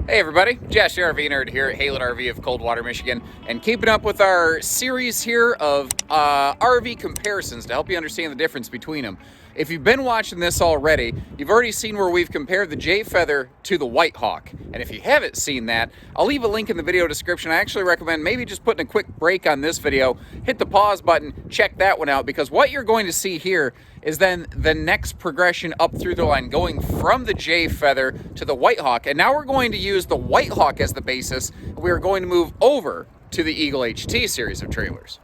Hey everybody, Josh the RV Nerd here at Halen RV of Coldwater, Michigan, and keeping up with our series here of RV comparisons to help you understand the difference between them. If you've been watching this already, you've already seen where we've compared the Jay Feather to the White Hawk. And if you haven't seen that, I'll leave a link in the video description. I actually recommend maybe just putting a quick break on this video, hit the pause button, check that one out, because what you're going to see here is then the next progression up through the line, going from the Jay Feather to the White Hawk. And now we're going to use the White Hawk as the basis. We're going to move over to the Eagle HT series of trailers.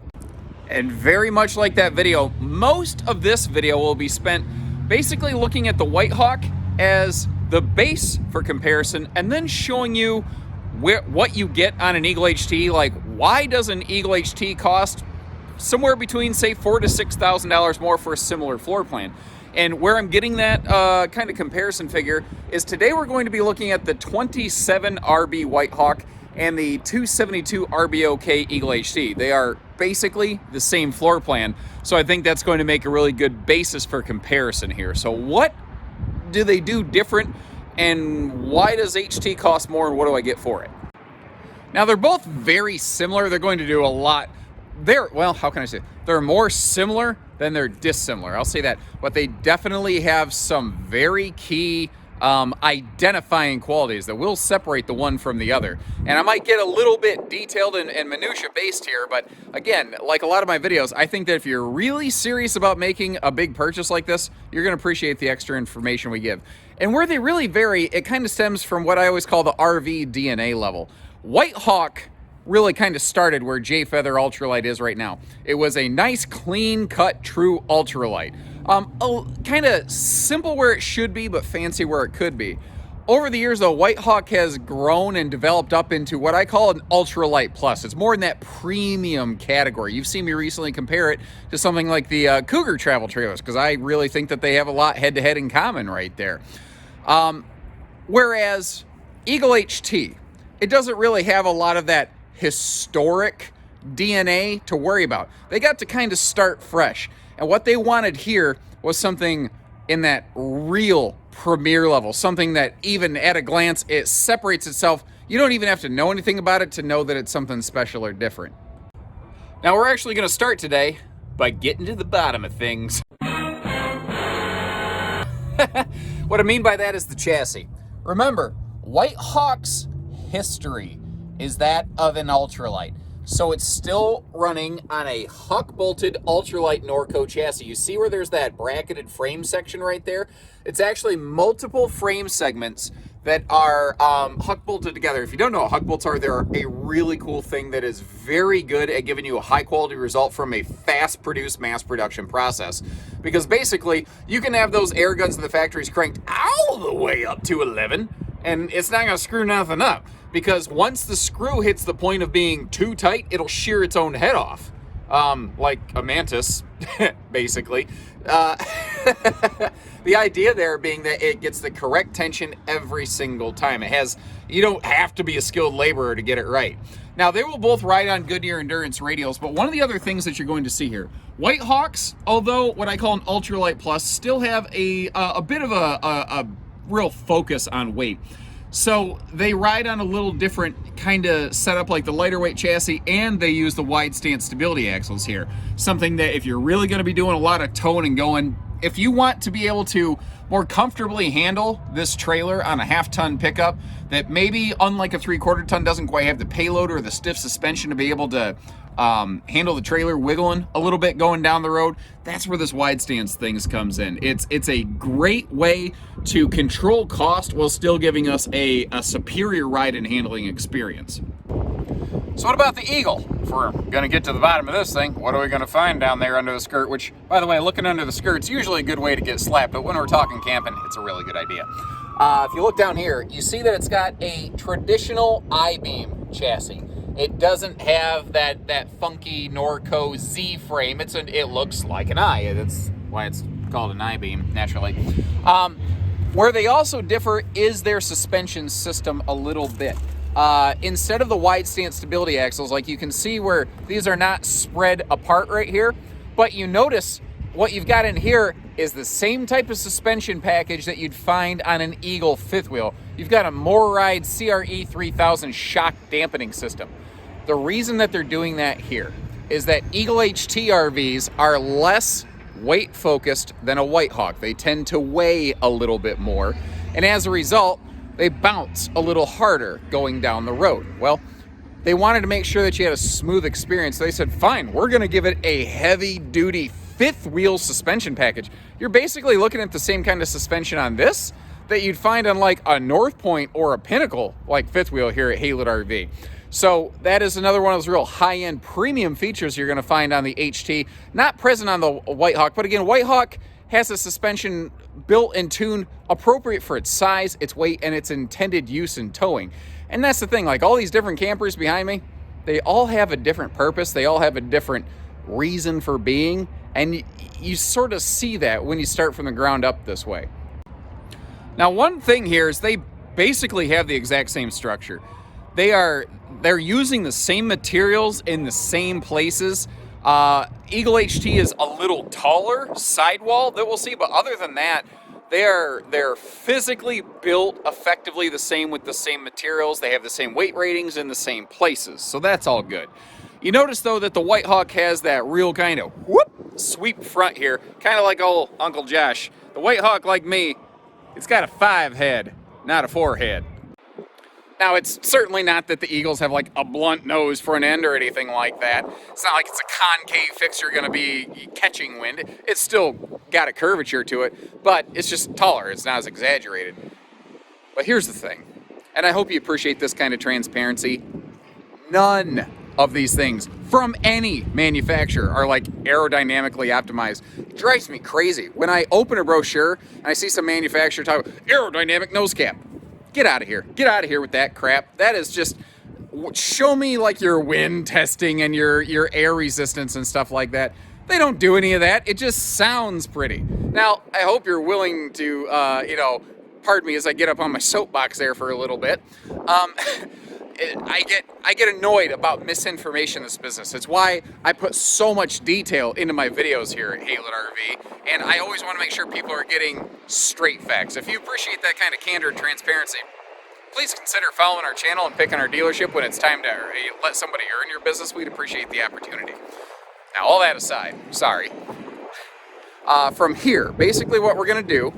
And very much like that video, most of this video will be spent basically looking at the White Hawk as the base for comparison, and then showing you what you get on an Eagle HT. Like, why does an Eagle HT cost somewhere between, say, $4,000 to $6,000 more for a similar floor plan? And where I'm getting that kind of comparison figure is today we're going to be looking at the 27 RB White Hawk and the 272 RBOK Eagle HT. They are basically the same floor plan, so I think that's going to make a really good basis for comparison here. So what do they do different, and why does HT cost more, and what do I get for it? Now, they're both very similar. They're going to do a lot. Well, how can I say? They're more similar than they're dissimilar. I'll say that. But they definitely have some very key identifying qualities that will separate the one from the other. And I might get a little bit detailed and minutia based here, but again, like a lot of my videos, I think that if you're really serious about making a big purchase like this, you're going to appreciate the extra information we give. And where they really vary, it kind of stems from what I always call the RV DNA level. White Hawk really kind of started where Jay Feather Ultralight is right now. It was a nice, clean-cut, true ultralight. Kind of simple where it should be, but fancy where it could be. Over the years, though, White Hawk has grown and developed up into what I call an ultralight plus. It's more in that premium category. You've seen me recently compare it to something like the Cougar travel trailers, because I really think that they have a lot head-to-head in common right there. Whereas Eagle HT, it doesn't really have a lot of that historic DNA to worry about. They got to kind of start fresh. And what they wanted here was something in that real premier level, something that even at a glance, it separates itself. You don't even have to know anything about it to know that it's something special or different. Now, we're actually going to start today by getting to the bottom of things. What I mean by that is the chassis. Remember, White Hawk's history is that of an ultralight. So it's still running on a huck-bolted ultralight Norco chassis. You see where there's that bracketed frame section right there? It's actually multiple frame segments that are huck-bolted together. If you don't know what huck bolts are, they're a really cool thing that is very good at giving you a high-quality result from a fast-produced mass production process. Because basically, you can have those air guns in the factories cranked all the way up to 11, and it's not going to screw nothing up. Because once the screw hits the point of being too tight, it'll shear its own head off. Like a mantis, basically. The idea there being that it gets the correct tension every single time. You don't have to be a skilled laborer to get it right. Now, they will both ride on Goodyear Endurance radials, but one of the other things that you're going to see here, White Hawks, although what I call an ultralight plus, still have a bit of a real focus on weight. So they ride on a little different kind of setup, like the lighter weight chassis, and they use the wide stance stability axles here. Something that if you're really going to be doing a lot of towing and going, if you want to be able to more comfortably handle this trailer on a half-ton pickup that maybe, unlike a 3/4 ton, doesn't quite have the payload or the stiff suspension to be able to handle the trailer wiggling a little bit going down the road, that's where this wide stance things comes in. It's a great way to control cost while still giving us a superior ride and handling experience. So what about the Eagle? If we're going to get to the bottom of this thing, what are we going to find down there under the skirt? Which, by the way, looking under the skirt's usually a good way to get slapped, but when we're talking camping, it's a really good idea. If you look down here, you see that it's got a traditional I-beam chassis. It doesn't have that funky Norco Z frame. It looks like an eye. That's why it's called an I-beam, naturally. Where they also differ is their suspension system a little bit. Instead of the wide stance stability axles, like you can see where these are not spread apart right here, but you notice what you've got in here is the same type of suspension package that you'd find on an Eagle fifth wheel. You've got a MotorRide CRE 3000 shock dampening system. The reason that they're doing that here is that Eagle HT RVs are less weight focused than a White Hawk. They tend to weigh a little bit more, and as a result, they bounce a little harder going down the road. Well, they wanted to make sure that you had a smooth experience, so they said, fine, we're gonna give it a heavy duty fifth wheel suspension package. You're basically looking at the same kind of suspension on this that you'd find on like a North Point or a Pinnacle, like fifth wheel here at Haylett RV. So that is another one of those real high-end premium features you're gonna find on the HT, not present on the White Hawk, but again, White Hawk has a suspension built and tuned appropriate for its size, its weight, and its intended use in towing. And that's the thing, like all these different campers behind me, they all have a different purpose, they all have a different reason for being, and you sort of see that when you start from the ground up this way. Now, one thing here is they basically have the exact same structure. They're using the same materials in the same places. Eagle HT is a little taller sidewall that we'll see, but other than that, they're physically built effectively the same with the same materials. They have the same weight ratings in the same places, so that's all good. You notice though that the White Hawk has that real kind of whoop sweep front here, kind of like old Uncle Josh. The White Hawk, like me, it's got a 5 head, not a 4 head. Now, it's certainly not that the Eagles have like a blunt nose front end or anything like that. It's not like it's a concave fixture going to be catching wind. It's still got a curvature to it, but it's just taller. It's not as exaggerated. But here's the thing, and I hope you appreciate this kind of transparency. None of these things from any manufacturer are like aerodynamically optimized. It drives me crazy when I open a brochure and I see some manufacturer talk about aerodynamic nose cap. Get out of here. Get out of here with that crap. That is just, show me like your wind testing and your air resistance and stuff like that. They don't do any of that. It just sounds pretty. Now, I hope you're willing to, pardon me as I get up on my soapbox there for a little bit. I get annoyed about misinformation in this business. It's why I put so much detail into my videos here at Haylett RV, and I always want to make sure people are getting straight facts. If you appreciate that kind of candor and transparency, please consider following our channel and picking our dealership when it's time to let somebody earn your business. We'd appreciate the opportunity. Now, all that aside, sorry. From here, basically what we're going to do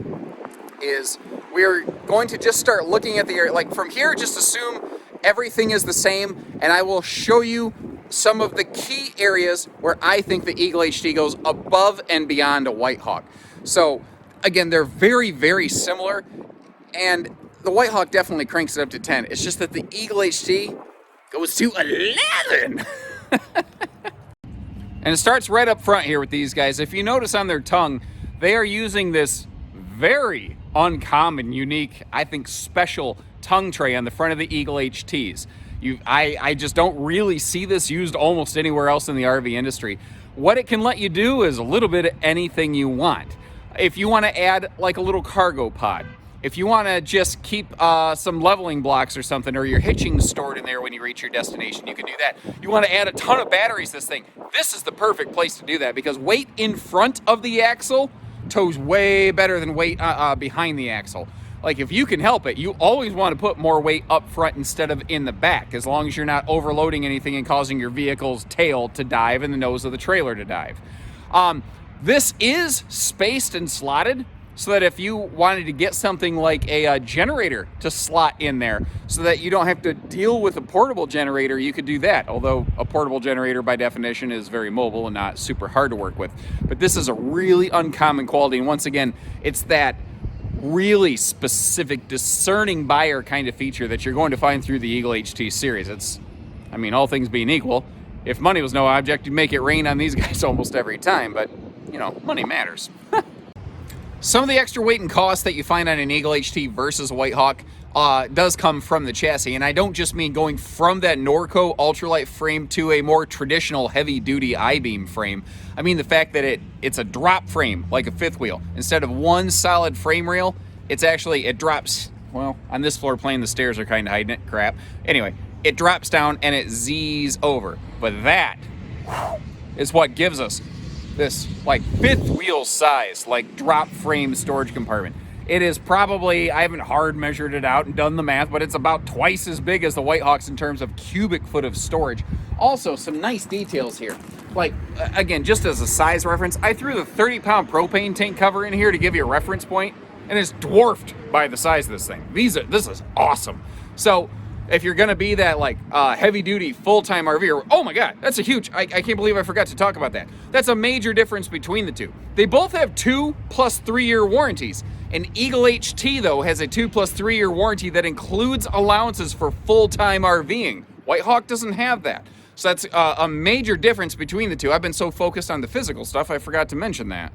is we're going to just start looking at the area. Like from here, just assume everything is the same, and I will show you some of the key areas where I think the Eagle HT goes above and beyond a White Hawk. So again, they're very, very similar, and the White Hawk definitely cranks it up to 10. It's just that the Eagle HT goes to 11. And it starts right up front here with these guys. If you notice on their tongue, they are using this very uncommon, unique, I think special tongue tray on the front of the Eagle HTs. I just don't really see this used almost anywhere else in the RV industry. What it can let you do is a little bit of anything you want. If you want to add like a little cargo pod, if you want to just keep some leveling blocks or something, or your hitching stored in there when you reach your destination, you can do that. You want to add a ton of batteries to this thing, this is the perfect place to do that, because weight in front of the axle tows way better than weight behind the axle. Like if you can help it, you always want to put more weight up front instead of in the back, as long as you're not overloading anything and causing your vehicle's tail to dive and the nose of the trailer to dive. This is spaced and slotted so that if you wanted to get something like a generator to slot in there so that you don't have to deal with a portable generator, you could do that. Although a portable generator by definition is very mobile and not super hard to work with. But this is a really uncommon quality, and once again, it's that really specific, discerning buyer kind of feature that you're going to find through the Eagle HT series. It's, I mean, all things being equal, if money was no object, you'd make it rain on these guys almost every time, but, you know, money matters. Some of the extra weight and cost that you find on an Eagle HT versus a White Hawk does come from the chassis, and I don't just mean going from that Norco ultralight frame to a more traditional heavy-duty I-beam frame. I mean the fact that it's a drop frame, like a fifth wheel. Instead of one solid frame rail, it drops, well, on this floor plane, the stairs are kind of hiding it, crap. Anyway, it drops down and it Z's over. But that is what gives us this like fifth wheel size, like drop frame storage compartment. It is probably, I haven't hard measured it out and done the math, but it's about twice as big as the Whitehawks in terms of cubic foot of storage. Also, some nice details here. Like, again, just as a size reference, I threw the 30-pound propane tank cover in here to give you a reference point, and it's dwarfed by the size of this thing. This is awesome. So, if you're gonna be that like heavy-duty full-time RVer, oh my God, that's a huge, I can't believe I forgot to talk about that. That's a major difference between the two. They both have 2 plus 3 year warranties. An Eagle HT, though, has a 2 plus 3 year warranty that includes allowances for full-time RVing. Whitehawk doesn't have that. So that's a major difference between the two. I've been so focused on the physical stuff, I forgot to mention that.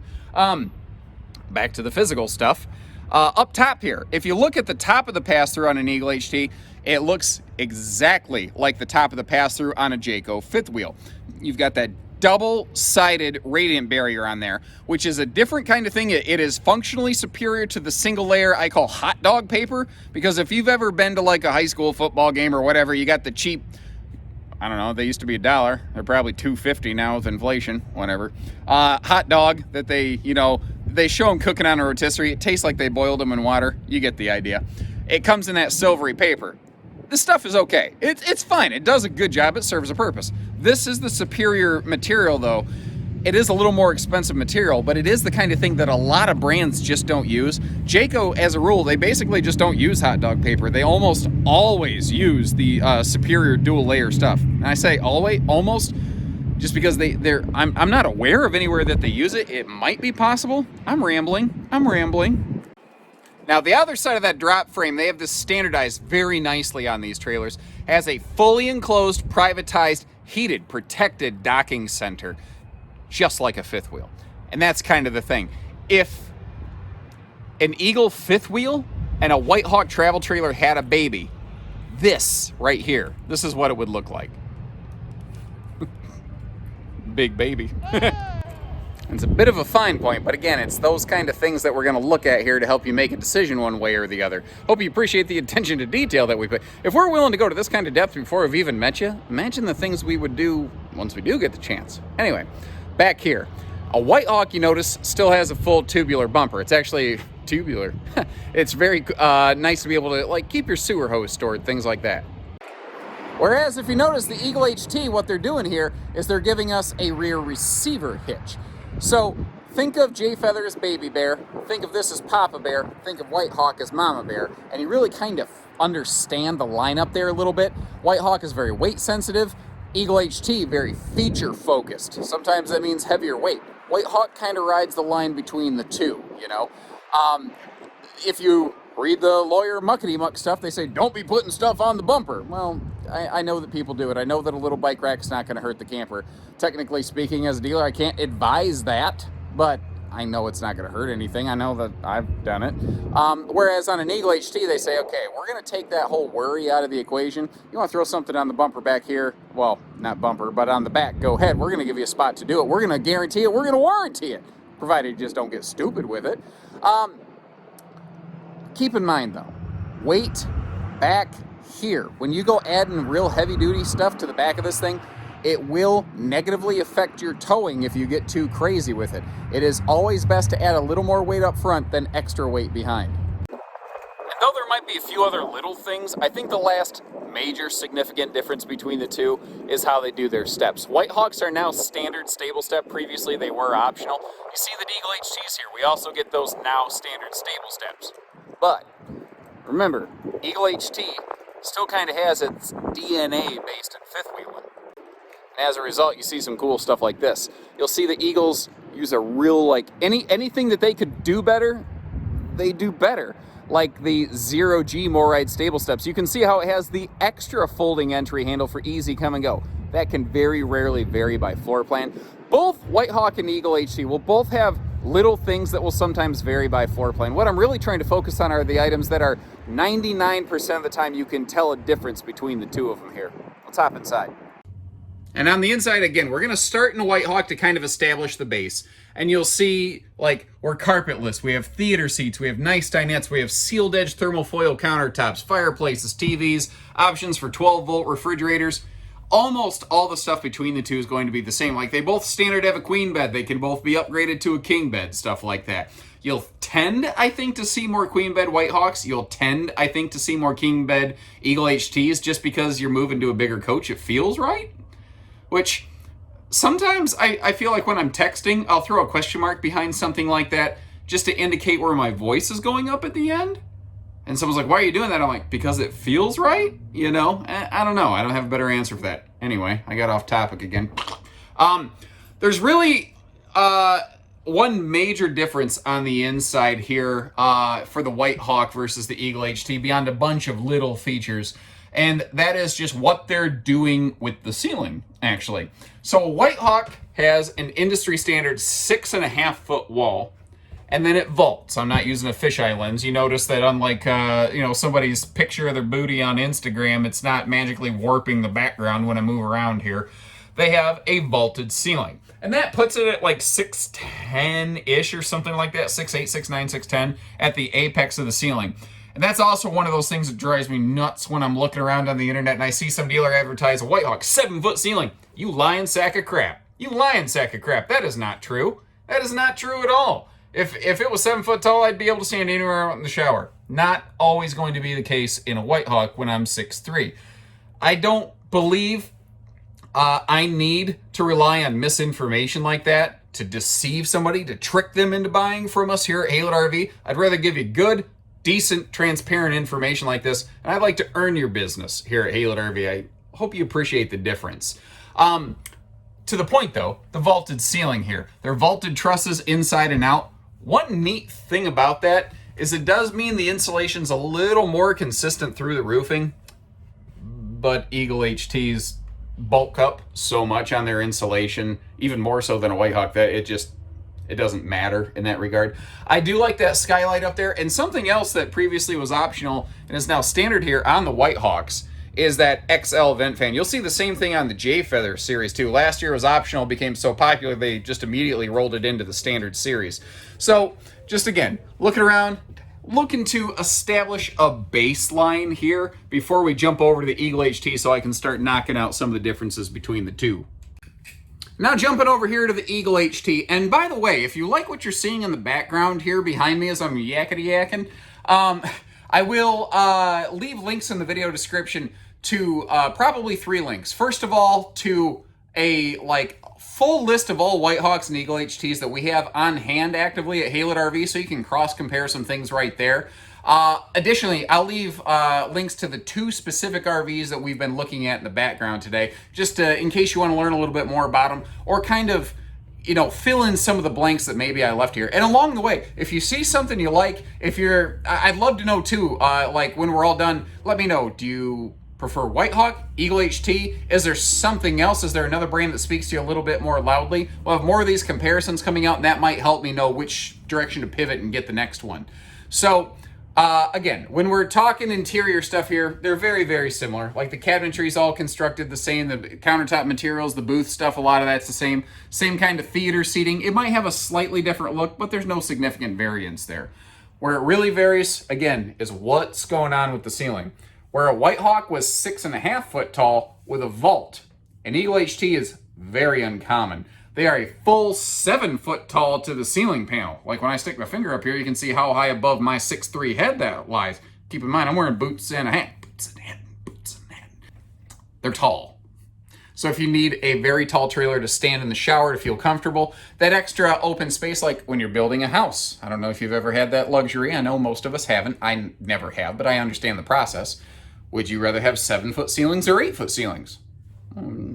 Back to the physical stuff. Up top here, if you look at the top of the pass-through on an Eagle HT, it looks exactly like the top of the pass-through on a Jayco fifth wheel. You've got that double-sided radiant barrier on there, which is a different kind of thing. It is functionally superior to the single layer I call hot dog paper, because if you've ever been to like a high school football game or whatever, you got the cheap, I don't know, they used to be $1. They're probably $2.50 now with inflation, whatever. Hot dog that they, you know, they show them cooking on a rotisserie. It tastes like they boiled them in water. You get the idea. It comes in that silvery paper. This stuff is okay. It's fine. It does a good job. It serves a purpose. This is the superior material, though. It is a little more expensive material, but it is the kind of thing that a lot of brands just don't use. Jayco, as a rule, they basically just don't use hot dog paper. They almost always use the superior dual layer stuff. And I say always, almost, just because I'm not aware of anywhere that they use it. It might be possible. I'm rambling. Now, the other side of that drop frame, they have this standardized very nicely on these trailers, has a fully enclosed, privatized, heated, protected docking center, just like a fifth wheel. And that's kind of the thing. If an Eagle fifth wheel and a Whitehawk travel trailer had a baby, this right here, this is what it would look like. Big baby. It's a bit of a fine point, but again, it's those kind of things that we're going to look at here to help you make a decision one way or the other. Hope you appreciate the attention to detail that we put. If we're willing to go to this kind of depth before we've even met you, imagine the things we would do once we do get the chance. Anyway, back here. A Whitehawk, you notice, still has a full tubular bumper. It's actually tubular. It's very nice to be able to like keep your sewer hose stored, things like that. Whereas if you notice the Eagle HT, what they're doing here is they're giving us a rear receiver hitch. So think of Jay Feather's Baby Bear, think of this as Papa Bear, think of Whitehawk as Mama Bear, and you really kind of understand the lineup there a little bit. Whitehawk is very weight sensitive, Eagle HT very feature focused. Sometimes that means heavier weight. Whitehawk kind of rides the line between the two, you know. If you read the lawyer muckety muck stuff, they say don't be putting stuff on the bumper. Well, I know that people do it. I know that a little bike rack's not going to hurt the camper. Technically speaking, as a dealer, I can't advise that, but I know it's not going to hurt anything. I know that I've done it. Whereas on an Eagle HT, they say, okay, we're going to take that whole worry out of the equation. You want to throw something on the bumper back here? Well, not bumper, but on the back, go ahead. We're going to give you a spot to do it. We're going to guarantee it. We're going to warranty it, provided you just don't get stupid with it. Keep in mind, though, weight back here. When you go adding real heavy-duty stuff to the back of this thing, it will negatively affect your towing if you get too crazy with it. It is always best to add a little more weight up front than extra weight behind. And though there might be a few other little things, I think the last major significant difference between the two is how they do their steps. Whitehawks are now standard stable step. Previously, they were optional. You see the Eagle HTs here. We also get those now standard stable steps. But remember, Eagle HT still kind of has its DNA based in fifth wheeling. And as a result, you see some cool stuff like this. You'll see the Eagles use a real, like, anything that they could do better, they do better. Like the 0G Moride stable steps. You can see how it has the extra folding entry handle for easy come and go. That can very rarely vary by floor plan. Both Whitehawk and Eagle HT will both have little things that will sometimes vary by floor plan. What I'm really trying to focus on are the items that are 99% of the time you can tell a difference between the two of them here. Let's hop inside. And on the inside, again, we're going to start in a Whitehawk to kind of establish the base. And you'll see, like, we're carpetless. We have theater seats. We have nice dinettes. We have sealed edge thermal foil countertops, fireplaces, TVs, options for 12-volt refrigerators. almost all the stuff between the two is going to be the same. Like, they both standard have a queen bed. They can both be upgraded to a king bed, stuff like that. You'll tend, I think, to see more queen bed Whitehawks. You'll tend, I think, to see more king bed Eagle HTs just because you're moving to a bigger coach. It feels right. Which, sometimes I feel like when I'm texting, I'll throw a question mark behind something like that just to indicate where my voice is going up at the end. And someone's like, why are you doing that? I'm like, because it feels right, you know? I don't know. I don't have a better answer for that. Anyway, I got off topic again. There's really one major difference on the inside here for the Whitehawk versus the Eagle HT beyond a bunch of little features. And that is just what they're doing with the ceiling, actually. So a Whitehawk has an industry standard 6.5 foot wall. And then it vaults. I'm not using a fisheye lens. You notice that unlike, somebody's picture of their booty on Instagram, it's not magically warping the background when I move around here. They have a vaulted ceiling. And that puts it at like 6'10"-ish or something like that. 6'8", 6'9", 6'10", at the apex of the ceiling. And that's also one of those things that drives me nuts when I'm looking around on the internet and I see some dealer advertise a Whitehawk 7-foot ceiling. You lying sack of crap. You lying sack of crap. That is not true. That is not true at all. If it was 7 foot tall, I'd be able to stand anywhere out in the shower. Not always going to be the case in a Whitehawk when I'm 6'3". I don't believe I need to rely on misinformation like that to deceive somebody, to trick them into buying from us here at Haylett RV. I'd rather give you good, decent, transparent information like this, and I'd like to earn your business here at Haylett RV. I hope you appreciate the difference. To the point, though, the vaulted ceiling here. They're vaulted trusses inside and out. One neat thing about that is it does mean the insulation's a little more consistent through the roofing, but Eagle HTs bulk up so much on their insulation, even more so than a Whitehawk, that it doesn't matter in that regard. I do like that skylight up there, and something else that previously was optional and is now standard here on the Whitehawks is that XL vent fan. You'll see the same thing on the J-Feather series too. Last year it was optional, became so popular they just immediately rolled it into the standard series. So just again, looking around, looking to establish a baseline here before we jump over to the Eagle HT so I can start knocking out some of the differences between the two. Now jumping over here to the Eagle HT, and by the way, if you like what you're seeing in the background here behind me as I'm yakety-yakking, I will leave links in the video description to probably 3 links. First of all, to a full list of all Whitehawks and Eagle HTs that we have on hand actively at Haylett RV, so you can cross-compare some things right there. Additionally, I'll leave links to the 2 specific RVs that we've been looking at in the background today, just in case you want to learn a little bit more about them, or kind of, fill in some of the blanks that maybe I left here. And along the way, if you see something you like, I'd love to know too, when we're all done, let me know. Do you prefer Whitehawk, Eagle HT? Is there something else? Is there another brand that speaks to you a little bit more loudly? We'll have more of these comparisons coming out, and that might help me know which direction to pivot and get the next one. So, again, when we're talking interior stuff here, they're very, very similar. Like the cabinetry is all constructed the same, the countertop materials, the booth stuff, a lot of that's the same. Same kind of theater seating. It might have a slightly different look, but there's no significant variance there. Where it really varies, again, is what's going on with the ceiling. Where a Whitehawk was 6.5 foot tall with a vault, an Eagle HT is very uncommon. They are a full 7 foot tall to the ceiling panel. Like when I stick my finger up here, you can see how high above my 6'3" head that lies. Keep in mind, I'm wearing boots and a hat. Boots and hat, boots and hat. They're tall. So if you need a very tall trailer to stand in the shower to feel comfortable, that extra open space, like when you're building a house. I don't know if you've ever had that luxury. I know most of us haven't. I never have, but I understand the process. Would you rather have 7 foot ceilings or 8 foot ceilings?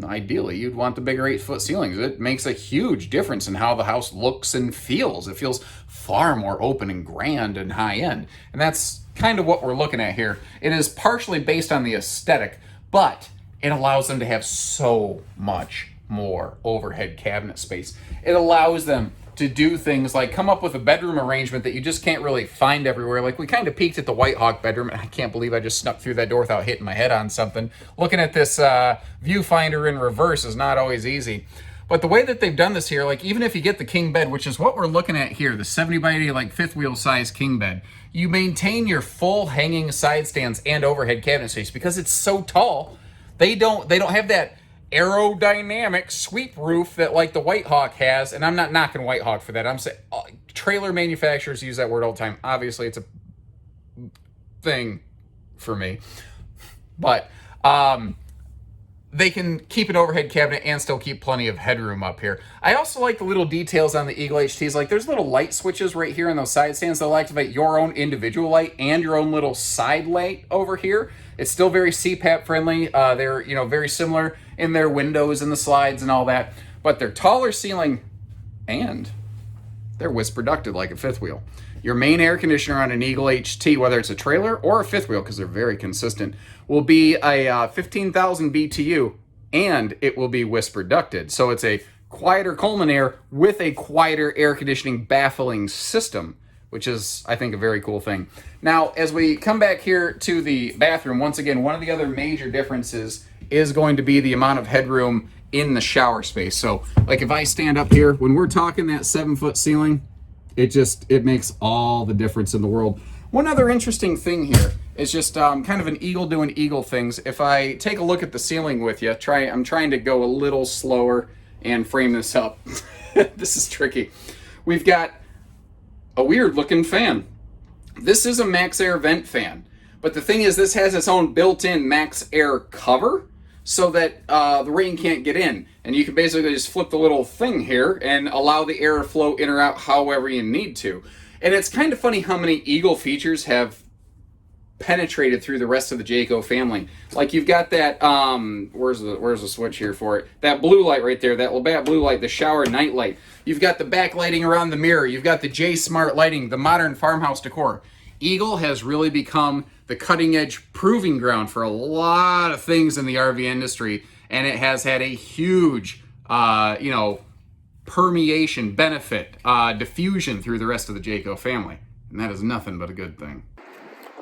Ideally, you'd want the bigger 8 foot ceilings. It makes a huge difference in how the house looks and feels. It feels far more open and grand and high end. And that's kind of what we're looking at here. It is partially based on the aesthetic, but it allows them to have so much more overhead cabinet space. It allows them to do things like come up with a bedroom arrangement that you just can't really find everywhere. Like we kind of peeked at the Whitehawk bedroom, and I can't believe I just snuck through that door without hitting my head on something. Looking at this viewfinder in reverse is not always easy. But the way that they've done this here, like even if you get the king bed, which is what we're looking at here, the 70 by 80 like fifth wheel size king bed, you maintain your full hanging side stands and overhead cabinet space because it's so tall. They don't have that aerodynamic sweep roof that like the White Hawk has, and I'm not knocking White Hawk for that. I'm saying trailer manufacturers use that word all the time. Obviously, it's a thing for me, but they can keep an overhead cabinet and still keep plenty of headroom up here. I also like the little details on the Eagle HTs. Like there's little light switches right here on those side stands that'll activate your own individual light and your own little side light over here. It's still very CPAP friendly. They're, very similar in their windows and the slides and all that, but they're taller ceiling and they're whisper ducted like a fifth wheel. Your main air conditioner on an Eagle HT, whether it's a trailer or a fifth wheel, because they're very consistent, will be a 15,000 BTU, and it will be whisper ducted. So it's a quieter Coleman air with a quieter air conditioning baffling system, which is, I think, a very cool thing. Now, as we come back here to the bathroom, once again, one of the other major differences is going to be the amount of headroom in the shower space. So, like if I stand up here, when we're talking that 7-foot ceiling, it makes all the difference in the world. One other interesting thing here is just kind of an eagle doing eagle things. If I take a look at the ceiling with you, I'm trying to go a little slower and frame this up. This is tricky. We've got a weird looking fan. This is a Max Air vent fan, but the thing is this has its own built-in Max Air cover so that the rain can't get in. And you can basically just flip the little thing here and allow the air to flow in or out however you need to. And it's kind of funny how many Eagle features have penetrated through the rest of the Jayco family. Like you've got that, where's the switch here for it? That blue light right there, that Labatt blue light, the shower night light. You've got the backlighting around the mirror. You've got the J Smart lighting, the modern farmhouse decor. Eagle has really become the cutting edge proving ground for a lot of things in the RV industry, and it has had a huge, permeation, benefit, diffusion through the rest of the Jayco family, and that is nothing but a good thing.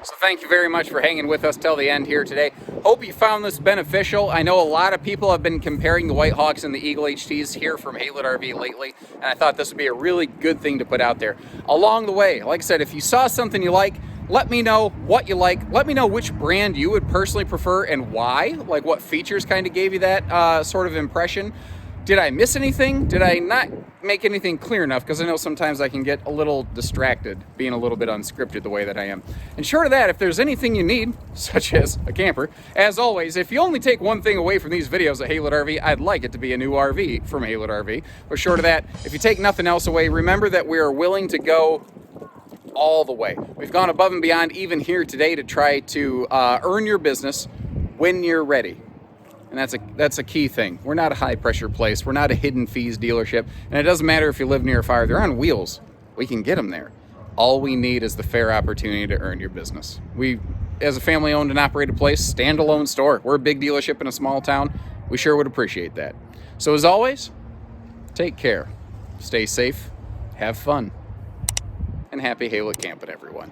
So thank you very much for hanging with us till the end here today. Hope you found this beneficial. I know a lot of people have been comparing the White Hawks and the Eagle HTs here from Haylett RV lately, and I thought this would be a really good thing to put out there. Along the way, like I said, if you saw something you like, let me know what you like. Let me know which brand you would personally prefer and why, like what features kind of gave you that sort of impression. Did I miss anything? Did I not make anything clear enough? Because I know sometimes I can get a little distracted being a little bit unscripted the way that I am. And short of that, if there's anything you need, such as a camper, as always, if you only take one thing away from these videos at Haylett RV, I'd like it to be a new RV from Haylett RV. But short of that, if you take nothing else away, remember that we are willing to go all the way. We've gone above and beyond even here today to try to earn your business when you're ready. And that's a key thing. We're not a high pressure place. We're not a hidden fees dealership. And it doesn't matter if you live near a fire. They're on wheels. We can get them there. All we need is the fair opportunity to earn your business. We, as a family owned and operated place, standalone store. We're a big dealership in a small town. We sure would appreciate that. So as always, take care. Stay safe. Have fun. And happy Haylett camping, everyone.